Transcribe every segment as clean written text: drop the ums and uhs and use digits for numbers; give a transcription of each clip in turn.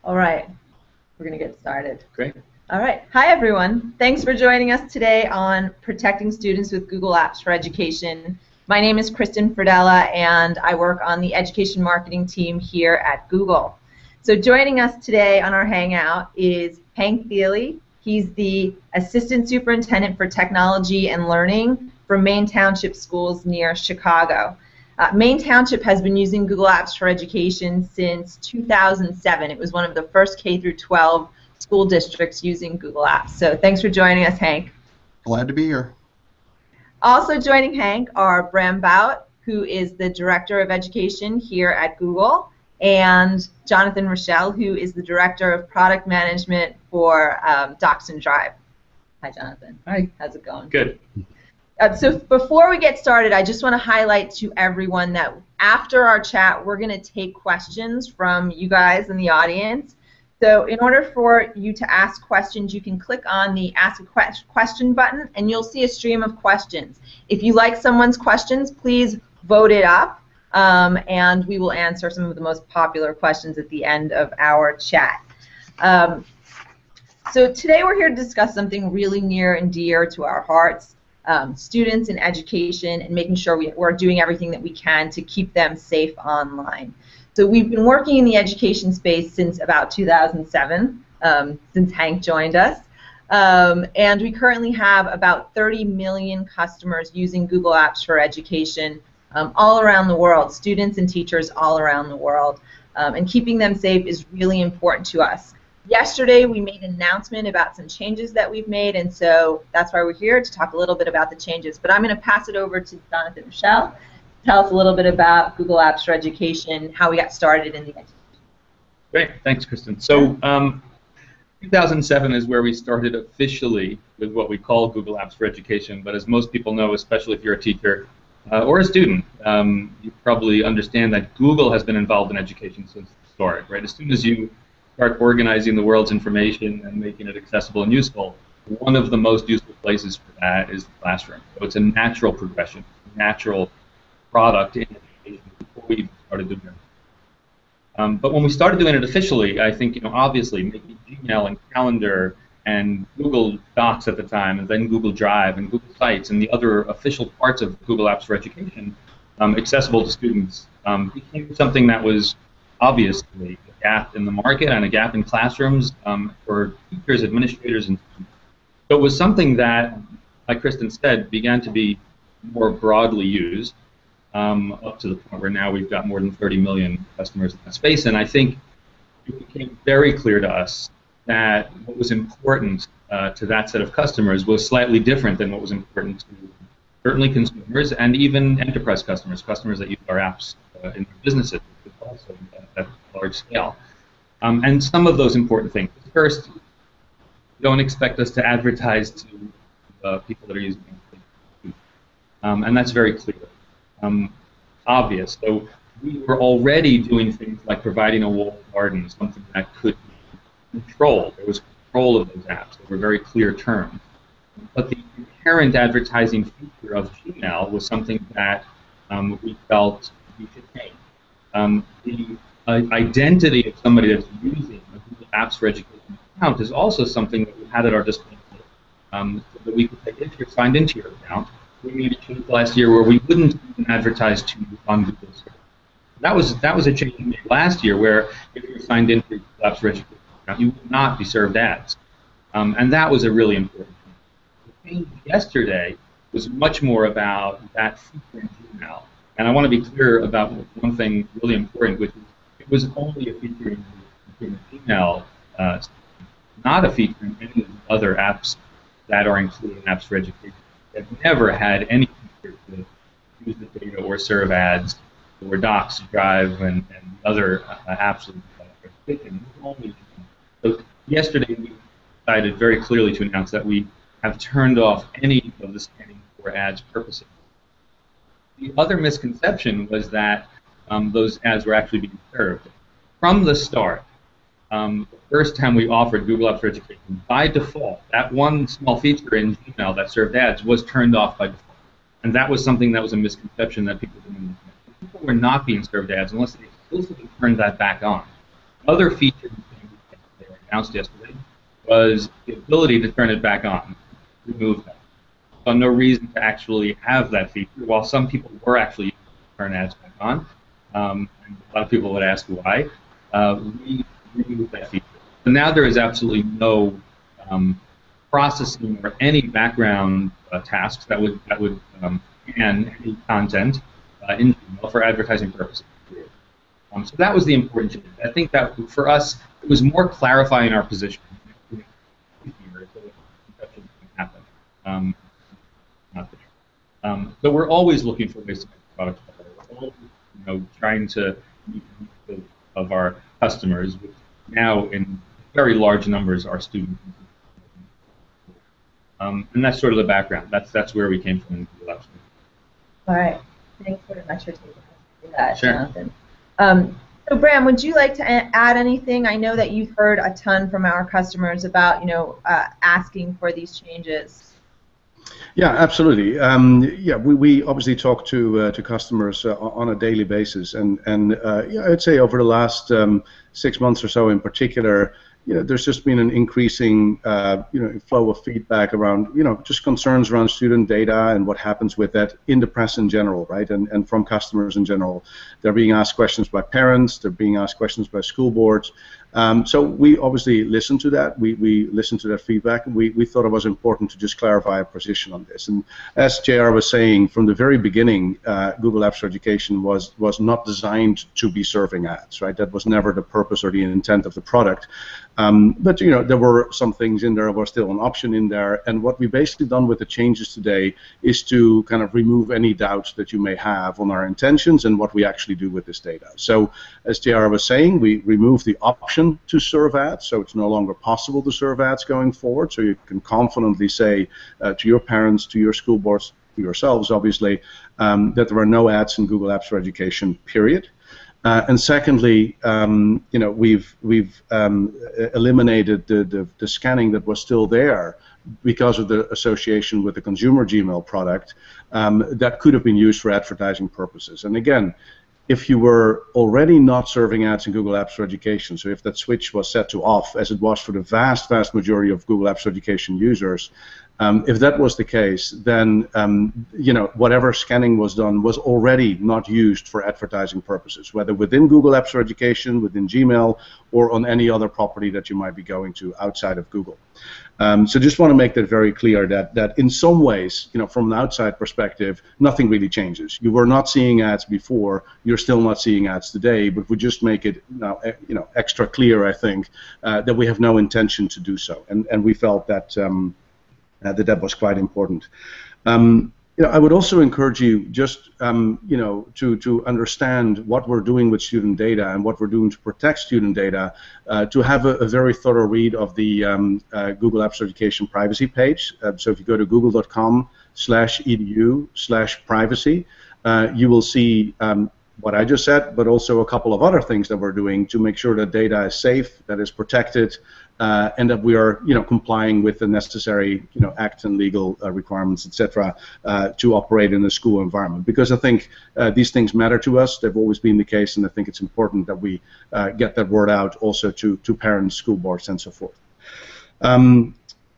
All right, we're going to get started. Great. All right. Hi, everyone. Thanks for joining us today on Protecting Students with Google Apps for Education. My name is Kristen Fridella, and I work on the education marketing team here at Google. So joining us today on our Hangout is Hank Thiele. He's the Assistant Superintendent for Technology and Learning for Maine Township Schools near Chicago. Maine Township has been using Google Apps for Education since 2007. It was one of the first K through 12 school districts using Google Apps. So thanks for joining us, Hank. Glad to be here. Also joining Hank are Bram Bout, who is the Director of Education here at Google, and Jonathan Rochelle, who is the Director of Product Management for Docs and Drive. Hi, Jonathan. Hi. How's it going? Good. So before we get started, I just want to highlight to everyone that after our chat, we're going to take questions from you guys in the audience. So in order for you to ask questions, you can click on the Ask a Question button, and you'll see a stream of questions. If you like someone's questions, please vote it up, and we will answer some of the most popular questions at the end of our chat. So today we're here to discuss something really near and dear to our hearts. Students in education and making sure we're doing everything that we can to keep them safe online. So we've been working in the education space since about 2007, since Hank joined us, and we currently have about 30 million customers using Google Apps for Education all around the world, students and teachers all around the world, and keeping them safe is really important to us. Yesterday, we made an announcement about some changes that we've made, and so that's why we're here, to talk a little bit about the changes. But I'm going to pass it over to Jonathan Rochelle to tell us a little bit about Google Apps for Education, how we got started in the education. Great. Thanks, Kristen. So 2007 is where we started officially with what we call Google Apps for Education, but as most people know, especially if you're a teacher or a student, you probably understand that Google has been involved in education since the start, right? As soon as you start organizing the world's information and making it accessible and useful, one of the most useful places for that is the classroom. So it's a natural progression, a natural product in education before we started doing it. But when we started doing it officially, I think, obviously making Gmail and Calendar and Google Docs at the time, and then Google Drive and Google Sites and the other official parts of Google Apps for Education accessible to students became something that was obviously a gap in the market and a gap in classrooms for teachers, administrators, and students. So it was something that, like Kristen said, began to be more broadly used up to the point where now we've got more than 30 million customers in that space. And I think it became very clear to us that what was important to that set of customers was slightly different than what was important to certainly consumers and even enterprise customers, customers that use our apps in their businesses, also at large scale. And some of those important things. First, don't expect us to advertise to people that are using it. And that's very clear. Obvious. So we were already doing things like providing a walled garden, something that could be controlled. There was control of those apps. They were very clear terms. But the inherent advertising feature of Gmail was something that we felt we should change. The identity of somebody that's using a Google Apps for Education account is also something that we had at our disposal, so that we could say, if you're signed into your account, we made a change last year where we wouldn't even advertise to you on Google Search. That was a change we made last year, where if you're signed into your Google Apps for Education account, you would not be served ads, and that was a really important thing. The change yesterday was much more about that feature in Gmail. And I want to be clear about one thing really important, which is it was only a feature in the Gmail, not a feature in any of the other apps that are included in Apps for Education. They've never had any feature to use the data or serve ads or Docs, Drive, and other apps for education. So yesterday we decided very clearly to announce that we have turned off any of the scanning for ads purposes. The other misconception was that those ads were actually being served. From the start, the first time we offered Google Apps for Education, by default, that one small feature in Gmail that served ads was turned off by default. And that was something that was a misconception that people didn't understand. People were not being served ads unless they explicitly turned that back on. Other features announced yesterday was the ability to turn it back on, remove that. So no reason to actually have that feature. While some people were actually using it to turn ads back on, and a lot of people would ask why, we removed that feature. So now there is absolutely no processing or any background tasks that would scan any content in Gmail for advertising purposes. So that was the important change. I think that for us, it was more clarifying our position. But we're always looking for ways to make the product better. We're always, trying to meet the needs of our customers, which now in very large numbers are students. And that's sort of the background. That's where we came from in Google Apps. All right. Thanks very much for taking us through that, sure. Jonathan. So Bram, would you like to add anything? I know that you've heard a ton from our customers about, asking for these changes. Yeah, absolutely. Yeah, we obviously talk to customers on a daily basis, and yeah, I'd say over the last 6 months or so in particular, there's just been an increasing flow of feedback around just concerns around student data and what happens with that in the press in general, right? And from customers in general. They're being asked questions by parents. They're being asked questions by school boards. So we obviously listened to that. We listened to that feedback, and we thought it was important to just clarify a position on this. And as JR was saying, from the very beginning, Google Apps for Education was not designed to be serving ads, right? That was never the purpose or the intent of the product. But there were some things in there. There was still an option in there. And what we basically done with the changes today is to kind of remove any doubts that you may have on our intentions and what we actually do with this data. So as JR was saying, we removed the option to serve ads, so it's no longer possible to serve ads going forward. So you can confidently say to your parents, to your school boards, to yourselves, obviously, that there are no ads in Google Apps for Education, period. And secondly, we've eliminated the scanning that was still there because of the association with the consumer Gmail product that could have been used for advertising purposes. And again, if you were already not serving ads in Google Apps for Education, so if that switch was set to off, as it was for the vast majority of Google Apps for Education users, if that was the case, then whatever scanning was done was already not used for advertising purposes, whether within Google Apps for Education, within Gmail, or on any other property that you might be going to outside of Google. So just want to make that very clear that in some ways, from an outside perspective, nothing really changes. You were not seeing ads before, you're still not seeing ads today, but we just make it now, extra clear, I think, that we have no intention to do so, and we felt that that was quite important. I would also encourage you just to understand what we're doing with student data and what we're doing to protect student data, to have a very thorough read of the Google Apps for Education privacy page. So if you go to google.com/edu/privacy, you will see what I just said, but also a couple of other things that we're doing to make sure that data is safe, that is protected, and that we are, complying with the necessary, act and legal requirements, etc., to operate in a school environment. Because I think these things matter to us. They've always been the case, and I think it's important that we get that word out also to parents, school boards, and so forth.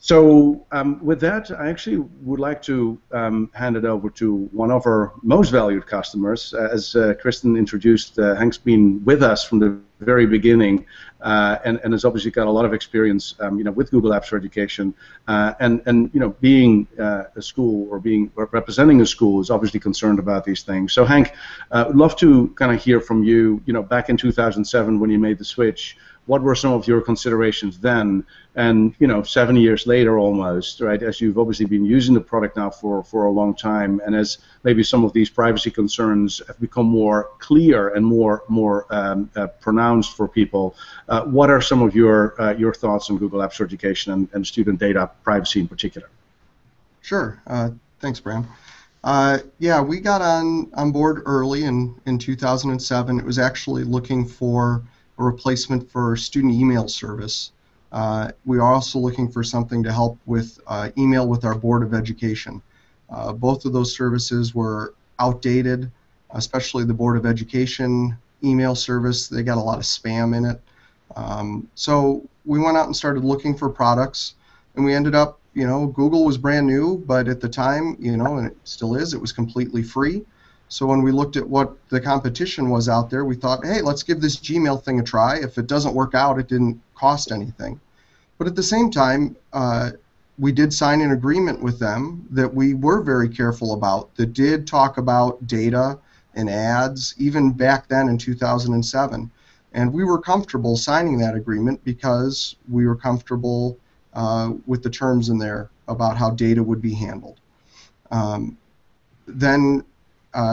So with that, I actually would like to hand it over to one of our most valued customers. As Kristen introduced, Hank's been with us from the very beginning, and has obviously got a lot of experience, with Google Apps for Education, and being a school or representing a school is obviously concerned about these things. So Hank, I'd love to kind of hear from you. Back in 2007 when you made the switch, what were some of your considerations then? And 7 years later almost, right, as you've obviously been using the product now for a long time, and as maybe some of these privacy concerns have become more clear and more pronounced for people, what are some of your thoughts on Google Apps for Education and student data privacy in particular? Sure. Thanks, Bram. Yeah, we got on board early in 2007. It was actually looking for a replacement for student email service. We are also looking for something to help with email with our Board of Education. Both of those services were outdated, especially the Board of Education email service. They got a lot of spam in it. So we went out and started looking for products, and we ended up, Google was brand new, but at the time, and it still is, it was completely free. So when we looked at what the competition was out there, we thought, hey, let's give this Gmail thing a try. If it doesn't work out, it didn't cost anything. But at the same time, we did sign an agreement with them that we were very careful about, that did talk about data and ads, even back then in 2007. And we were comfortable signing that agreement because we were comfortable with the terms in there about how data would be handled. Then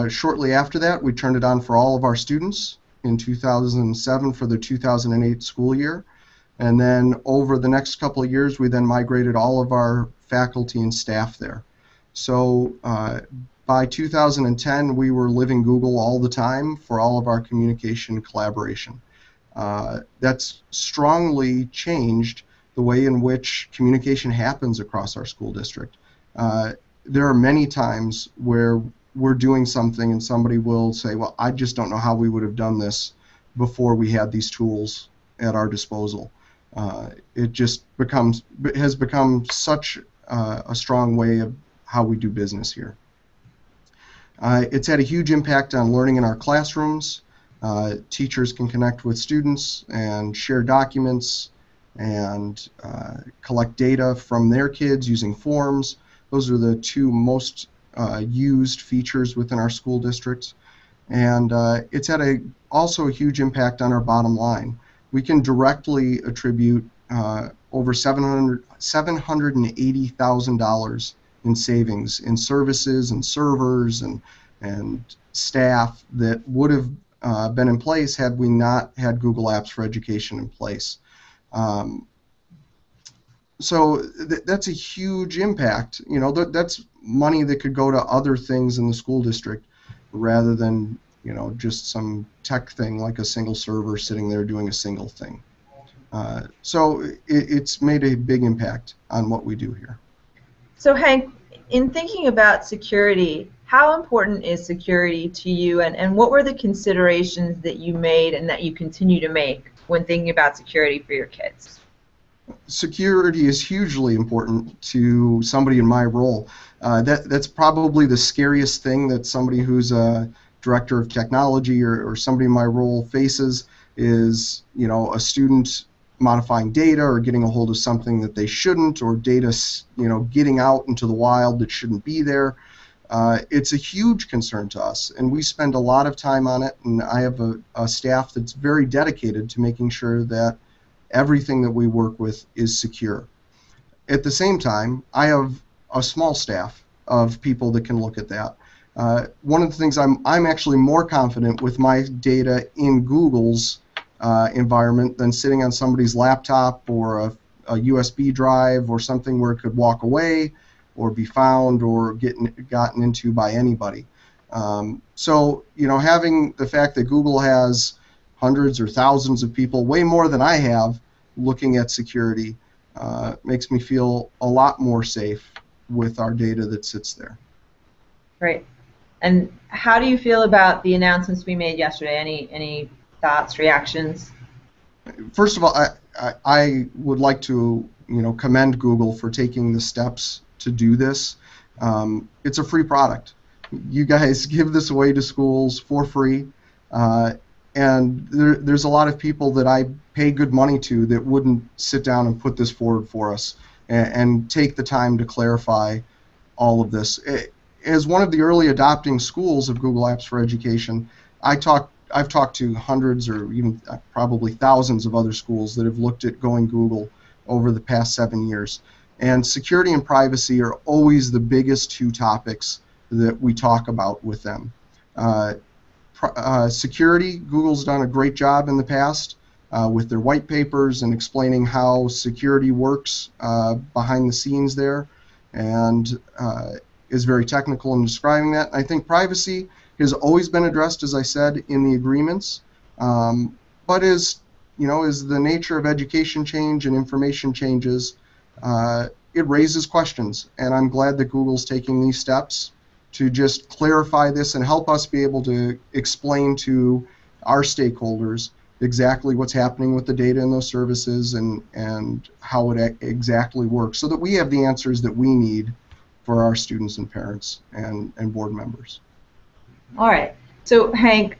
shortly after that, we turned it on for all of our students in 2007 for the 2008 school year. And then over the next couple of years, we then migrated all of our faculty and staff there. So by 2010, we were living Google all the time for all of our communication and collaboration. That's strongly changed the way in which communication happens across our school district. There are many times where we're doing something and somebody will say, well, I just don't know how we would have done this before we had these tools at our disposal. It just has become such a strong way of how we do business here. It's had a huge impact on learning in our classrooms. Teachers can connect with students and share documents and collect data from their kids using forms. Those are the two most used features within our school districts. And it's had also a huge impact on our bottom line. We can directly attribute over $780,000 in savings in services and servers and staff that would have been in place had we not had Google Apps for Education in place. So that's a huge impact. That's money that could go to other things in the school district rather than just some tech thing like a single server sitting there doing a single thing. So it's made a big impact on what we do here. So Hank, in thinking about security, how important is security to you, and what were the considerations that you made and that you continue to make when thinking about security for your kids? Security is hugely important to somebody in my role. That's probably the scariest thing that somebody who's a director of technology or somebody in my role faces is, a student modifying data or getting a hold of something that they shouldn't, or data, getting out into the wild that shouldn't be there. It's a huge concern to us, and we spend a lot of time on it, and I have a staff that's very dedicated to making sure that everything that we work with is secure. At the same time, I have a small staff of people that can look at that. One of the things I'm actually more confident with my data in Google's environment than sitting on somebody's laptop or a USB drive or something where it could walk away or be found or gotten into by anybody. So having the fact that Google has hundreds or thousands of people, way more than I have, looking at security, makes me feel a lot more safe with our data that sits there. Great. And how do you feel about the announcements we made yesterday? Any thoughts, reactions? First of all, I would like to commend Google for taking the steps to do this. It's a free product. You guys give this away to schools for free, and there's a lot of people that I pay good money to that wouldn't sit down and put this forward for us and take the time to clarify all of this. As one of the early adopting schools of Google Apps for Education, I've talked to hundreds or even probably thousands of other schools that have looked at going Google over the past 7 years. And security and privacy are always the biggest two topics that we talk about with them. Security, Google's done a great job in the past with their white papers and explaining how security works behind the scenes there, and is very technical in describing that. I think privacy has always been addressed, as I said, in the agreements, but as the nature of education change and information changes, it raises questions, and I'm glad that Google's taking these steps to just clarify this and help us be able to explain to our stakeholders exactly what's happening with the data in those services and how it exactly works, so that we have the answers that we need for our students and parents and board members. All right. So Hank,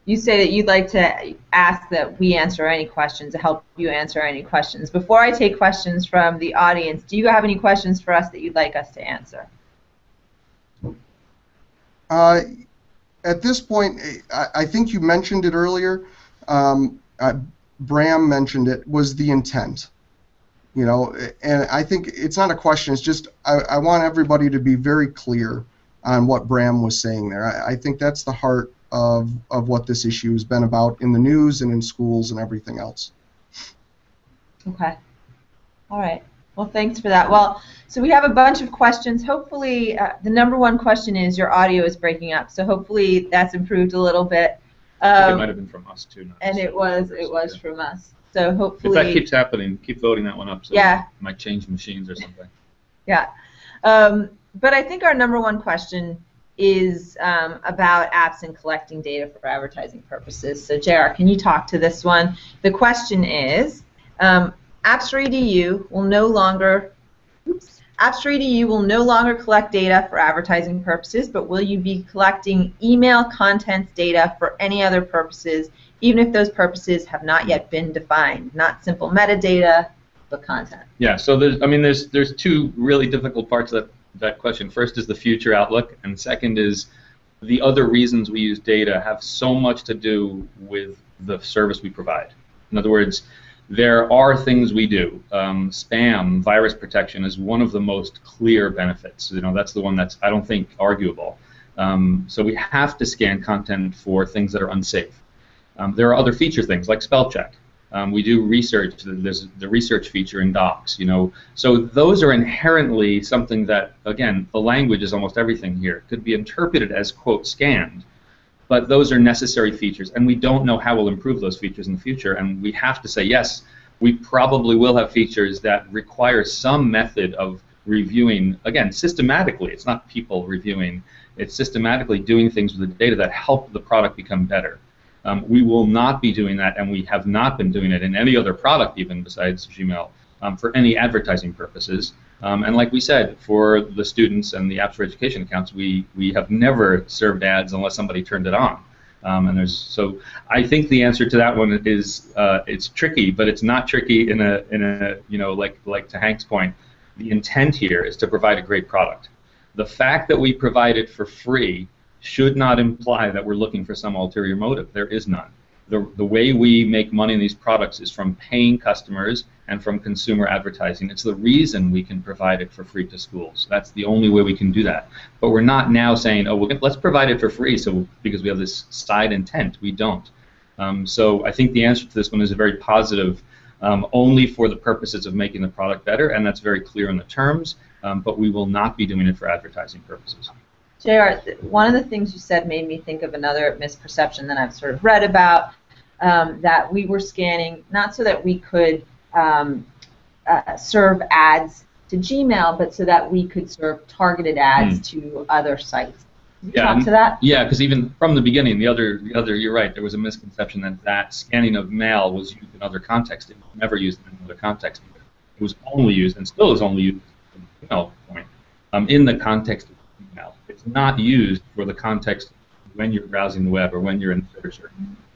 you say that you'd like to ask that we answer any questions, to help you answer any questions. Before I take questions from the audience, do you have any questions for us that you'd like us to answer? At this point, I think you mentioned it earlier. Bram mentioned it, was the intent. You know, and I think it's not a question. It's just I want everybody to be very clear on what Bram was saying there. I think that's the heart of what this issue has been about in the news and in schools and everything else. Okay. All right. Well, thanks for that. Well, so we have a bunch of questions. Hopefully, the number one question is your audio is breaking up. So hopefully that's improved a little bit. I think it might have been from us too. And it was from us. So hopefully. If that keeps happening, keep voting that one up. So yeah. We might change machines or something. Yeah. But I think our number one question is about apps and collecting data for advertising purposes. So JR, can you talk to this one? The question is, Apps for EDU will no longer collect data for advertising purposes, but will you be collecting email contents data for any other purposes, even if those purposes have not yet been defined? Not simple metadata, but content. Yeah. So there's two really difficult parts of that question. First is the future outlook, and second is the other reasons we use data have so much to do with the service we provide. In other words, there are things we do. Spam, virus protection is one of the most clear benefits. You know, that's the one that's, I don't think, arguable. So we have to scan content for things that are unsafe. There are other feature things like spell check. We do research. There's the research feature in docs. You know, so those are inherently something that, again, the language is almost everything here. It could be interpreted as quote scanned. But those are necessary features, and we don't know how we'll improve those features in the future, and we have to say, yes, we probably will have features that require some method of reviewing, again, systematically. It's not people reviewing. It's systematically doing things with the data that help the product become better. We will not be doing that, and we have not been doing it in any other product even besides Gmail for any advertising purposes. And like we said, for the students and the Apps for Education accounts, we have never served ads unless somebody turned it on. So I think the answer to that one is it's tricky, but it's not tricky in a you know, like to Hank's point. The intent here is to provide a great product. The fact that we provide it for free should not imply that we're looking for some ulterior motive. There is none. The way we make money in these products is from paying customers and from consumer advertising. It's the reason we can provide it for free to schools. That's the only way we can do that. But we're not now saying, oh, let's provide it for free because we have this side intent. We don't. So I think the answer to this one is a very positive, only for the purposes of making the product better, and that's very clear in the terms, but we will not be doing it for advertising purposes. JR, one of the things you said made me think of another misperception that I've sort of read about, that we were scanning not so that we could serve ads to Gmail, but so that we could serve targeted ads to other sites. Can you talk to that? Yeah, because even from the beginning, the other, you're right, there was a misconception that scanning of mail was used in other contexts. It was never used in another context. It was only used, and still is only used in the email point, in the context of email. It's not used for the context when you're browsing the web or when you're in search or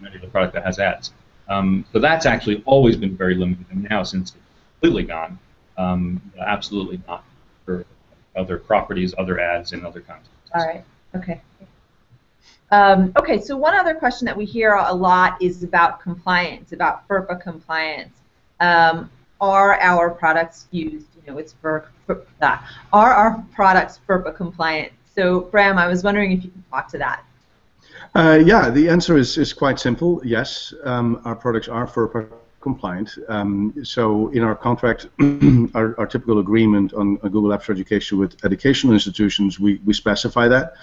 any of the product that has ads. So that's actually always been very limited, and now since it's completely gone, absolutely not for other properties, other ads, and other contexts. All right. Okay. Okay. So one other question that we hear a lot is about compliance, about FERPA compliance. Are our products used? You know, it's are our products FERPA compliant? So Bram, I was wondering if you could talk to that. Yeah, the answer is quite simple. Yes, our products are FERPA compliant. So in our contract, our typical agreement on Google Apps for Education with educational institutions, we specify that.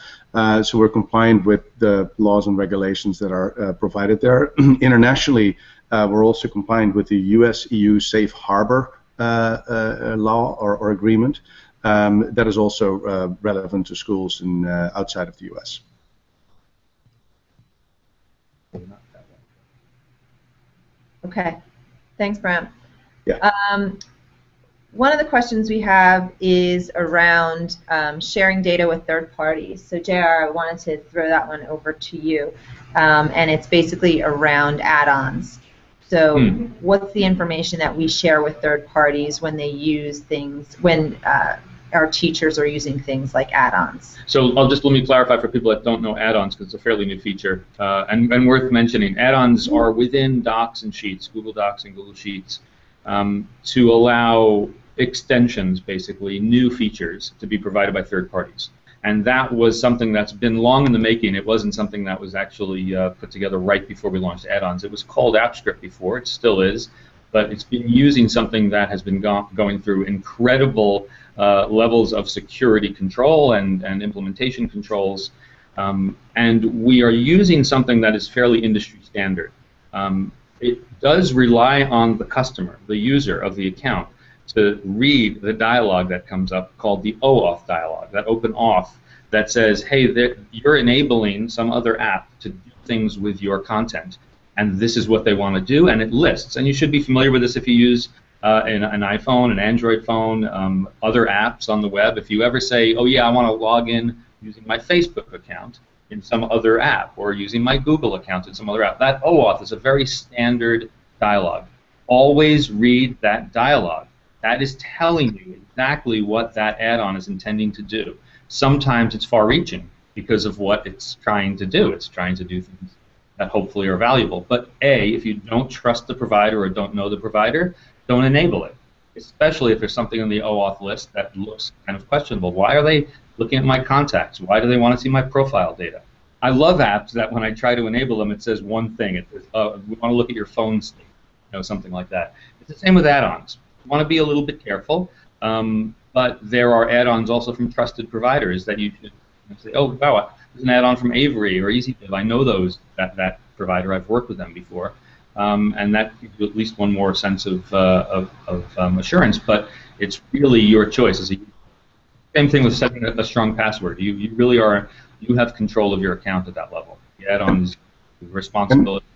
So we're compliant with the laws and regulations that are provided there. Internationally, we're also compliant with the US-EU Safe Harbor law or agreement. That is also relevant to schools outside of the US. Okay. Thanks, Bram. Yeah. One of the questions we have is around sharing data with third parties. So JR, I wanted to throw that one over to you. And it's basically around add-ons. So what's the information that we share with third parties when they use things, when our teachers are using things like add-ons? So let me clarify for people that don't know add-ons, because it's a fairly new feature and worth mentioning. Add-ons are within Docs and Sheets, Google Docs and Google Sheets, to allow extensions, basically, new features to be provided by third parties. And that was something that's been long in the making. It wasn't something that was actually put together right before we launched add-ons. It was called AppScript before, it still is, but it's been using something that has been going through incredible levels of security control and implementation controls. And we are using something that is fairly industry standard. It does rely on the customer, the user of the account, to read the dialogue that comes up called the OAuth dialogue, that open auth that says, hey, you're enabling some other app to do things with your content, and this is what they want to do, and it lists. And you should be familiar with this if you use an iPhone, an Android phone, other apps on the web. If you ever say, oh yeah, I want to log in using my Facebook account in some other app, or using my Google account in some other app, that OAuth is a very standard dialogue. Always read that dialogue. That is telling you exactly what that add-on is intending to do. Sometimes it's far-reaching because of what it's trying to do. It's trying to do things that hopefully are valuable. But A, if you don't trust the provider or don't know the provider, don't enable it, especially if there's something on the OAuth list that looks kind of questionable. Why are they looking at my contacts? Why do they want to see my profile data? I love apps that when I try to enable them, it says one thing. It says, we want to look at your phone state, something like that. It's the same with add-ons. You want to be a little bit careful, but there are add-ons also from trusted providers that you should say, oh, wow, there's an add-on from Avery or EasyBiv. I know that provider. I've worked with them before. And that gives you at least one more sense of assurance, but it's really your choice. Same thing with setting a strong password. You really you have control of your account at that level. The add-on is responsibility,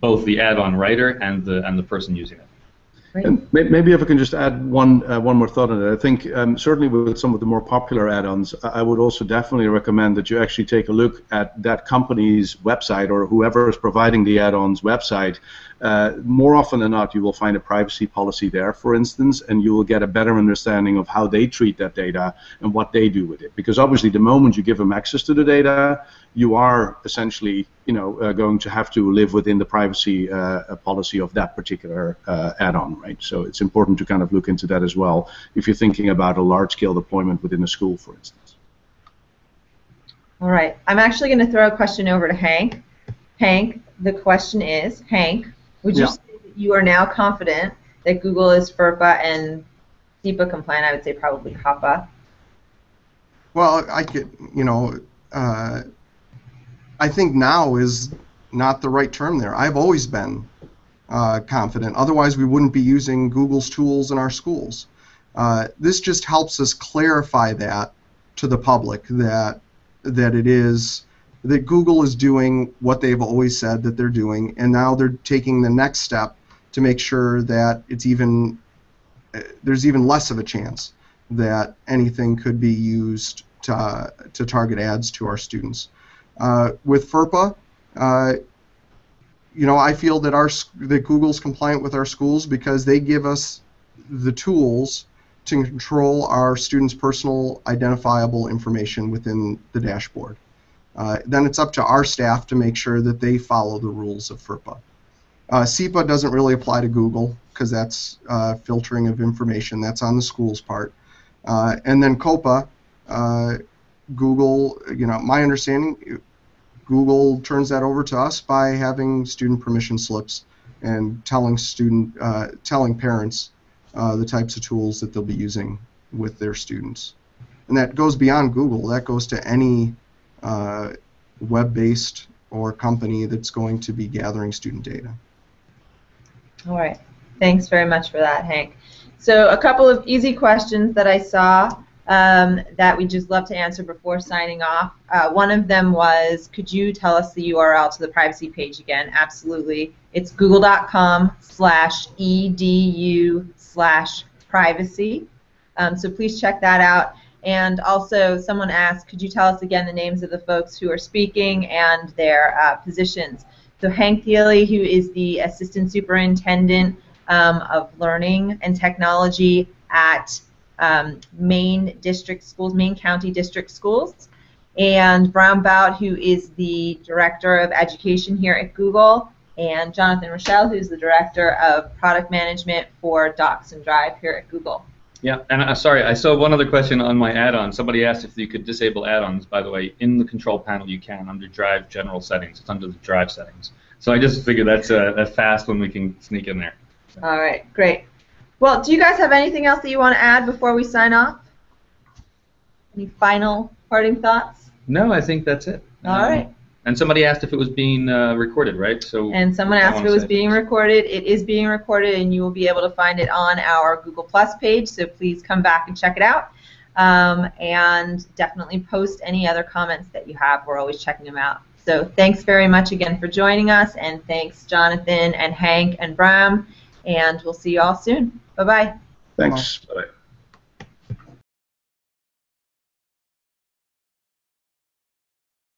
both the add-on writer and the person using it. And maybe if I can just add one more thought on it. I think certainly with some of the more popular add-ons, I would also definitely recommend that you actually take a look at that company's website or whoever is providing the add-ons website. More often than not, you will find a privacy policy there, for instance, and you will get a better understanding of how they treat that data and what they do with it. Because obviously, the moment you give them access to the data, you are essentially, going to have to live within the privacy policy of that particular add-on, right? So it's important to kind of look into that as well if you're thinking about a large-scale deployment within a school, for instance. All right. I'm actually going to throw a question over to Hank. Hank, the question is, Hank, would you say that you are now confident that Google is FERPA and SEPA compliant? I would say probably COPPA. Well, I think now is not the right term there. I've always been confident. Otherwise, we wouldn't be using Google's tools in our schools. This just helps us clarify that to the public that Google is doing what they've always said that they're doing, and now they're taking the next step to make sure that there's even less of a chance that anything could be used to target ads to our students. With FERPA, I feel that Google's compliant with our schools because they give us the tools to control our students' personal identifiable information within the dashboard. Then it's up to our staff to make sure that they follow the rules of FERPA. SEPA doesn't really apply to Google because that's filtering of information. That's on the school's part. And then COPPA, Google, my understanding, Google turns that over to us by having student permission slips and telling parents the types of tools that they'll be using with their students. And that goes beyond Google. That goes to any web-based or company that's going to be gathering student data. All right. Thanks very much for that, Hank. So a couple of easy questions that I saw. that we'd just love to answer before signing off. One of them was, could you tell us the URL to the privacy page again? Absolutely. It's google.com/edu/privacy. So please check that out. And also, someone asked, could you tell us again the names of the folks who are speaking and their positions? So Hank Thiele, who is the Assistant Superintendent of Learning and Technology at Maine District Schools, Maine County District Schools, and Bram Bout, who is the Director of Education here at Google, and Jonathan Rochelle, who's the Director of Product Management for Docs and Drive here at Google. Yeah, and sorry, I saw one other question on my add-on. Somebody asked if you could disable add-ons. By the way, in the control panel you can, under Drive General Settings. It's under the Drive settings. So I just figured that's a fast one we can sneak in there. All right, great. Well, do you guys have anything else that you want to add before we sign off? Any final parting thoughts? No, I think that's it. All right. And somebody asked if it was being recorded, right? So. And someone asked if it was being recorded. It is being recorded, and you will be able to find it on our Google Plus page, so please come back and check it out. And definitely post any other comments that you have. We're always checking them out. So thanks very much again for joining us, and thanks Jonathan and Hank and Bram, and we'll see you all soon. Bye-bye. Thanks. Bye.